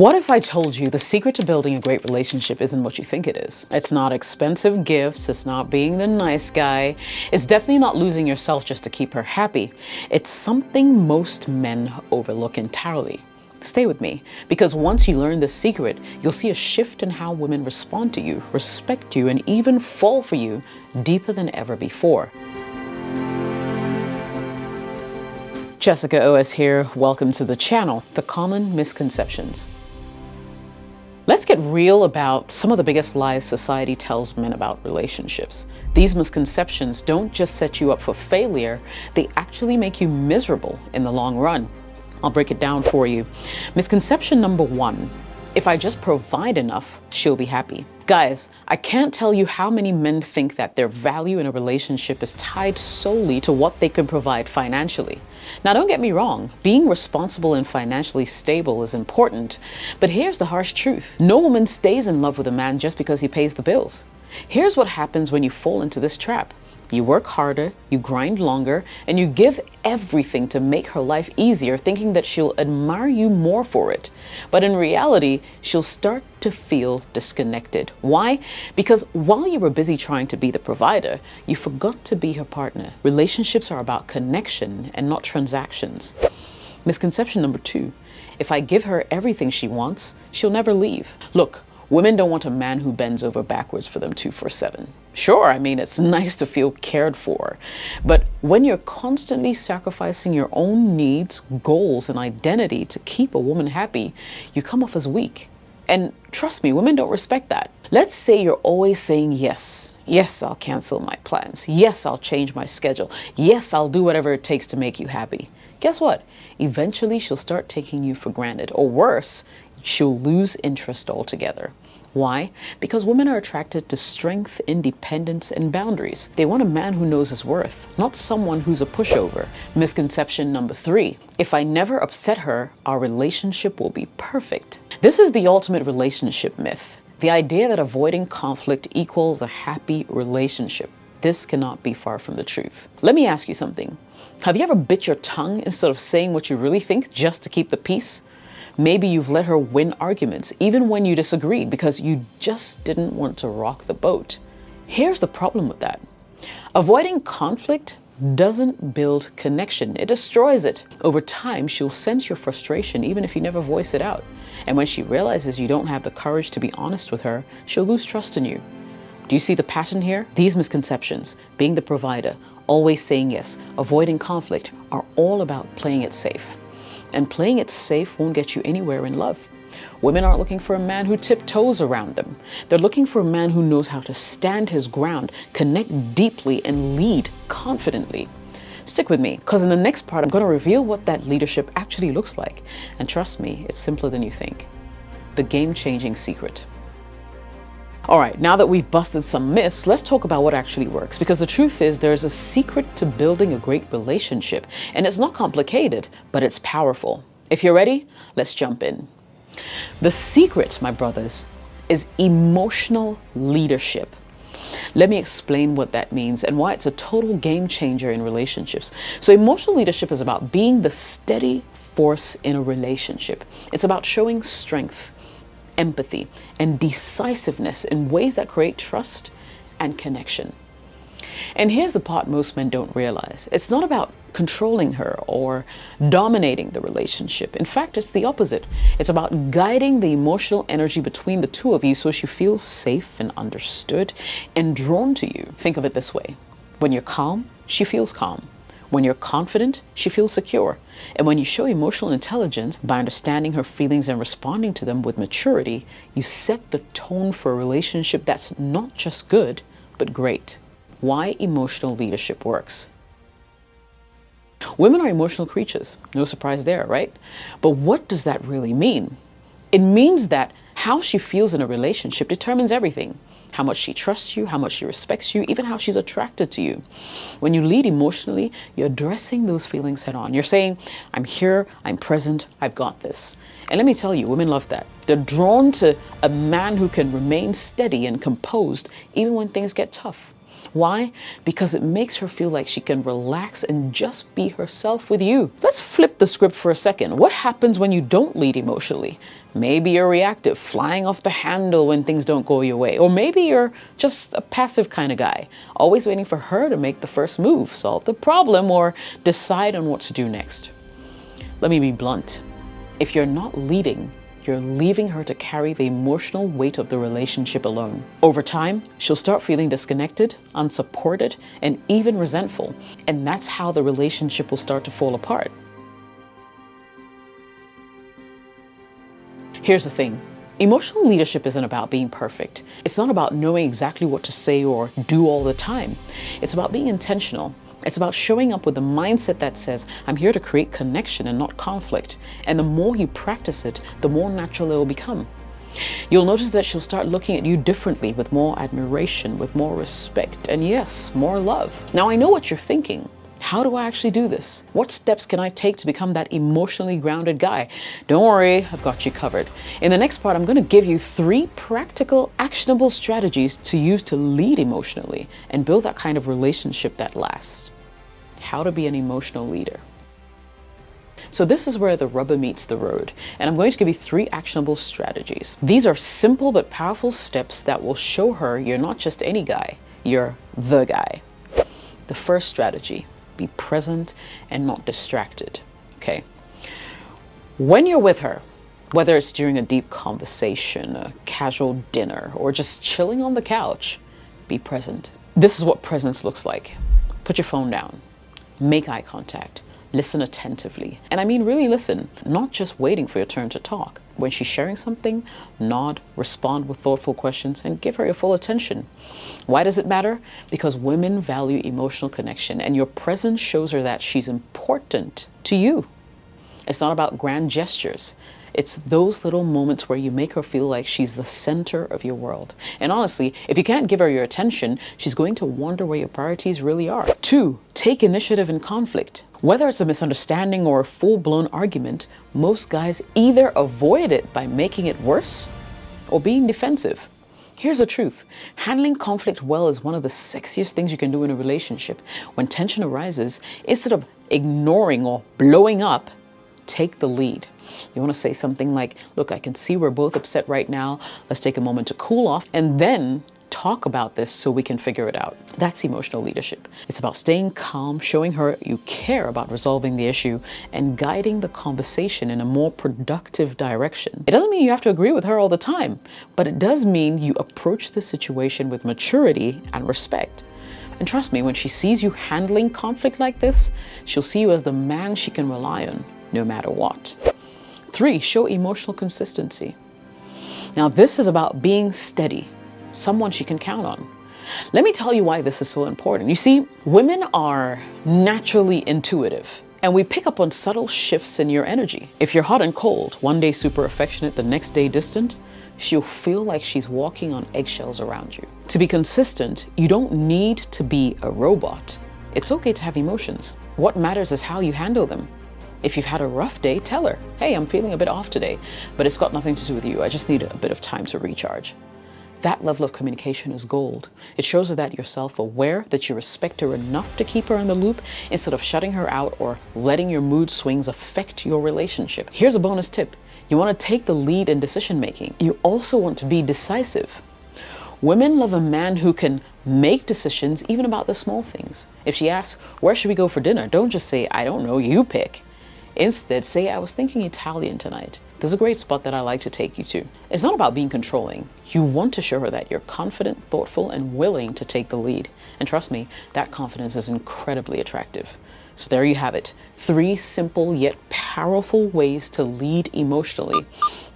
What if I told you the secret to building a great relationship isn't what you think it is? It's not expensive gifts, it's not being the nice guy, it's definitely not losing yourself just to keep her happy. It's something most men overlook entirely. Stay with me, because once you learn this secret, you'll see a shift in how women respond to you, respect you, and even fall for you deeper than ever before. Jessica OS here. Welcome to the channel, The Common Misconceptions. Let's get real about some of the biggest lies society tells men about relationships. These misconceptions don't just set you up for failure, they actually make you miserable in the long run. I'll break it down for you. Misconception number 1. If I just provide enough, she'll be happy. Guys, I can't tell you how many men think that their value in a relationship is tied solely to what they can provide financially. Now, don't get me wrong, being responsible and financially stable is important, but here's the harsh truth. No woman stays in love with a man just because he pays the bills. Here's what happens when you fall into this trap. You work harder, you grind longer, and you give everything to make her life easier, thinking that she'll admire you more for it. But in reality, she'll start to feel disconnected. Why? Because while you were busy trying to be the provider, you forgot to be her partner. Relationships are about connection and not transactions. Misconception number 2. If I give her everything she wants, she'll never leave. Look, women don't want a man who bends over backwards for them 24/7. Sure, I mean, it's nice to feel cared for, but when you're constantly sacrificing your own needs, goals, and identity to keep a woman happy, you come off as weak. And trust me, women don't respect that. Let's say you're always saying yes. Yes, I'll cancel my plans. Yes, I'll change my schedule. Yes, I'll do whatever it takes to make you happy. Guess what? Eventually, she'll start taking you for granted, or worse, she'll lose interest altogether. Why? Because women are attracted to strength, independence, and boundaries. They want a man who knows his worth, not someone who's a pushover. Misconception number 3. If I never upset her, our relationship will be perfect. This is the ultimate relationship myth. The idea that avoiding conflict equals a happy relationship. This cannot be far from the truth. Let me ask you something. Have you ever bit your tongue instead of saying what you really think just to keep the peace? Maybe you've let her win arguments, even when you disagreed, because you just didn't want to rock the boat. Here's the problem with that. Avoiding conflict doesn't build connection. It destroys it. Over time, she'll sense your frustration, even if you never voice it out. And when she realizes you don't have the courage to be honest with her, she'll lose trust in you. Do you see the pattern here? These misconceptions, being the provider, always saying yes, avoiding conflict, are all about playing it safe. And playing it safe won't get you anywhere in love. Women aren't looking for a man who tiptoes around them. They're looking for a man who knows how to stand his ground, connect deeply, and lead confidently. Stick with me, because in the next part, I'm going to reveal what that leadership actually looks like. And trust me, it's simpler than you think. The game-changing secret. All right, now that we've busted some myths, let's talk about what actually works. Because the truth is, there's a secret to building a great relationship. And it's not complicated, but it's powerful. If you're ready, let's jump in. The secret, my brothers, is emotional leadership. Let me explain what that means and why it's a total game changer in relationships. So emotional leadership is about being the steady force in a relationship. It's about showing strength, empathy, and decisiveness in ways that create trust and connection. And here's the part most men don't realize. It's not about controlling her or dominating the relationship. In fact, it's the opposite. It's about guiding the emotional energy between the two of you so she feels safe and understood and drawn to you. Think of it this way. When you're calm, she feels calm. When you're confident, she feels secure. And when you show emotional intelligence by understanding her feelings and responding to them with maturity, you set the tone for a relationship that's not just good, but great. Why emotional leadership works. Women are emotional creatures. No surprise there, right? But what does that really mean? It means that how she feels in a relationship determines everything. How much she trusts you, how much she respects you, even how she's attracted to you. When you lead emotionally, you're addressing those feelings head on. You're saying, I'm here, I'm present, I've got this. And let me tell you, women love that. They're drawn to a man who can remain steady and composed even when things get tough. Why? Because it makes her feel like she can relax and just be herself with you. Let's flip the script for a second. What happens when you don't lead emotionally? Maybe you're reactive, flying off the handle when things don't go your way. Or maybe you're just a passive kind of guy, always waiting for her to make the first move, solve the problem, or decide on what to do next. Let me be blunt. If you're not leading, you're leaving her to carry the emotional weight of the relationship alone. Over time, she'll start feeling disconnected, unsupported, and even resentful. And that's how the relationship will start to fall apart. Here's the thing. Emotional leadership isn't about being perfect. It's not about knowing exactly what to say or do all the time. It's about being intentional. It's about showing up with a mindset that says, I'm here to create connection and not conflict. And the more you practice it, the more natural it will become. You'll notice that she'll start looking at you differently, with more admiration, with more respect, and yes, more love. Now, I know what you're thinking. How do I actually do this? What steps can I take to become that emotionally grounded guy? Don't worry, I've got you covered. In the next part, I'm going to give you 3 practical, actionable strategies to use to lead emotionally and build that kind of relationship that lasts. How to be an emotional leader. So this is where the rubber meets the road, and I'm going to give you 3 actionable strategies. These are simple but powerful steps that will show her you're not just any guy, you're the guy. The first strategy: be present and not distracted. Okay. When you're with her, whether it's during a deep conversation, a casual dinner, or just chilling on the couch, be present. This is what presence looks like. Put your phone down. Make eye contact. Listen attentively. And I mean really listen, not just waiting for your turn to talk. When she's sharing something, nod, respond with thoughtful questions, and give her your full attention. Why does it matter? Because women value emotional connection, and your presence shows her that she's important to you. It's not about grand gestures. It's those little moments where you make her feel like she's the center of your world. And honestly, if you can't give her your attention, she's going to wonder where your priorities really are. 2, take initiative in conflict. Whether it's a misunderstanding or a full-blown argument, most guys either avoid it by making it worse or being defensive. Here's the truth. Handling conflict well is one of the sexiest things you can do in a relationship. When tension arises, instead of ignoring or blowing up, take the lead. You want to say something like, look, I can see we're both upset right now. Let's take a moment to cool off and then talk about this so we can figure it out. That's emotional leadership. It's about staying calm, showing her you care about resolving the issue, and guiding the conversation in a more productive direction. It doesn't mean you have to agree with her all the time, but it does mean you approach the situation with maturity and respect. And trust me, when she sees you handling conflict like this, she'll see you as the man she can rely on, no matter what. 3, show emotional consistency. Now, this is about being steady, someone she can count on. Let me tell you why this is so important. You see, women are naturally intuitive, and we pick up on subtle shifts in your energy. If you're hot and cold, one day super affectionate, the next day distant, she'll feel like she's walking on eggshells around you. To be consistent, you don't need to be a robot. It's okay to have emotions. What matters is how you handle them. If you've had a rough day, tell her, hey, I'm feeling a bit off today, but it's got nothing to do with you. I just need a bit of time to recharge. That level of communication is gold. It shows her that you're self-aware, that you respect her enough to keep her in the loop instead of shutting her out or letting your mood swings affect your relationship. Here's a bonus tip. You want to take the lead in decision making. You also want to be decisive. Women love a man who can make decisions even about the small things. If she asks, where should we go for dinner? Don't just say, I don't know, you pick. Instead, say, I was thinking Italian tonight. There's a great spot that I like to take you to. It's not about being controlling. You want to show her that you're confident, thoughtful, and willing to take the lead. And trust me, that confidence is incredibly attractive. So there you have it. 3 simple yet powerful ways to lead emotionally.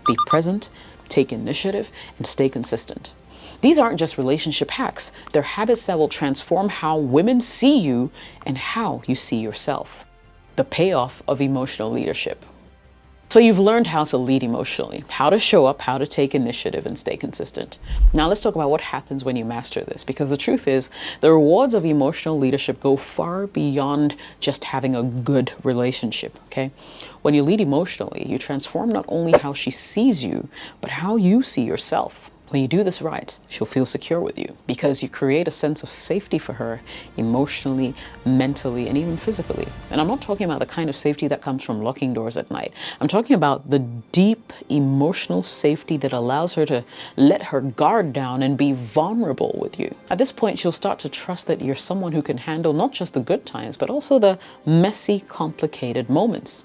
Be present, take initiative, and stay consistent. These aren't just relationship hacks. They're habits that will transform how women see you and how you see yourself. The payoff of emotional leadership. So you've learned how to lead emotionally, how to show up, how to take initiative and stay consistent. Now let's talk about what happens when you master this, because the truth is the rewards of emotional leadership go far beyond just having a good relationship, okay? When you lead emotionally, you transform not only how she sees you, but how you see yourself. When you do this right, she'll feel secure with you because you create a sense of safety for her emotionally, mentally, and even physically. And I'm not talking about the kind of safety that comes from locking doors at night. I'm talking about the deep emotional safety that allows her to let her guard down and be vulnerable with you. At this point, she'll start to trust that you're someone who can handle not just the good times, but also the messy, complicated moments.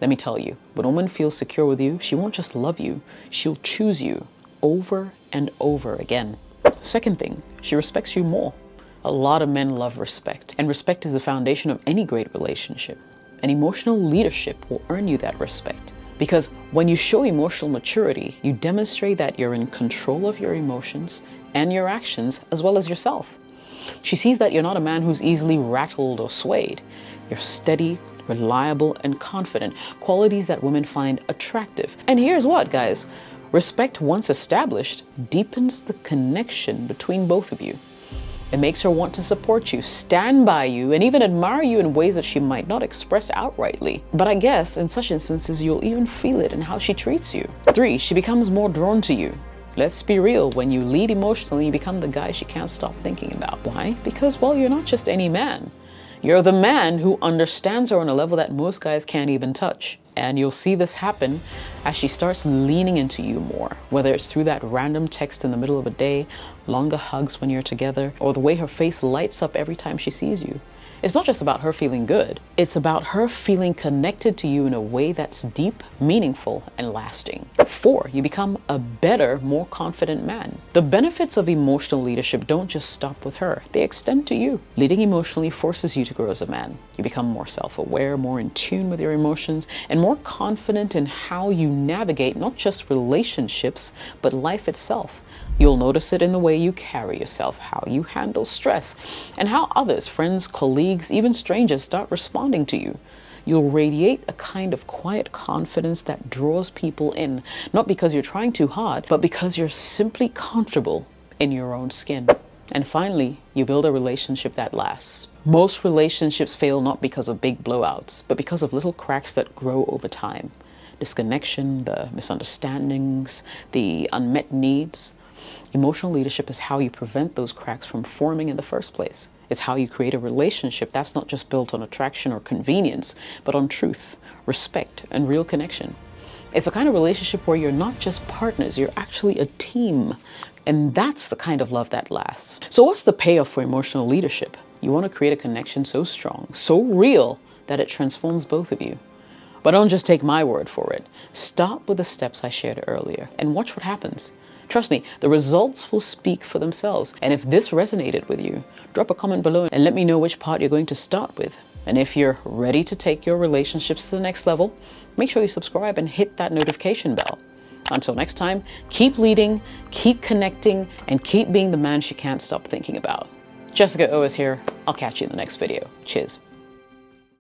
Let me tell you, when a woman feels secure with you, she won't just love you, she'll choose you over and over again. Second thing, she respects you more. A lot of men love respect, and respect is the foundation of any great relationship. And emotional leadership will earn you that respect. Because when you show emotional maturity, you demonstrate that you're in control of your emotions and your actions, as well as yourself. She sees that you're not a man who's easily rattled or swayed. You're steady, reliable, and confident, qualities that women find attractive. And here's what, guys. Respect, once established, deepens the connection between both of you. It makes her want to support you, stand by you, and even admire you in ways that she might not express outrightly. But I guess in such instances, you'll even feel it in how she treats you. 3, she becomes more drawn to you. Let's be real, when you lead emotionally, you become the guy she can't stop thinking about. Why? Because, well, you're not just any man. You're the man who understands her on a level that most guys can't even touch. And you'll see this happen as she starts leaning into you more, whether it's through that random text in the middle of a day, longer hugs when you're together, or the way her face lights up every time she sees you. It's not just about her feeling good. It's about her feeling connected to you in a way that's deep, meaningful, and lasting. 4, you become a better, more confident man. The benefits of emotional leadership don't just stop with her. They extend to you. Leading emotionally forces you to grow as a man. You become more self-aware, more in tune with your emotions, and more confident in how you navigate not just relationships, but life itself. You'll notice it in the way you carry yourself, how you handle stress, and how others, friends, colleagues, even strangers start responding to you. You'll radiate a kind of quiet confidence that draws people in, not because you're trying too hard, but because you're simply comfortable in your own skin. And finally, you build a relationship that lasts. Most relationships fail not because of big blowouts, but because of little cracks that grow over time. Disconnection, the misunderstandings, the unmet needs. Emotional leadership is how you prevent those cracks from forming in the first place. It's how you create a relationship that's not just built on attraction or convenience, but on truth, respect, and real connection. It's a kind of relationship where you're not just partners, you're actually a team. And that's the kind of love that lasts. So what's the payoff for emotional leadership? You want to create a connection so strong, so real, that it transforms both of you. But don't just take my word for it. Start with the steps I shared earlier and watch what happens. Trust me, the results will speak for themselves. And if this resonated with you, drop a comment below and let me know which part you're going to start with. And if you're ready to take your relationships to the next level, make sure you subscribe and hit that notification bell. Until next time, keep leading, keep connecting, and keep being the man she can't stop thinking about. Jessica O is here. I'll catch you in the next video. Cheers.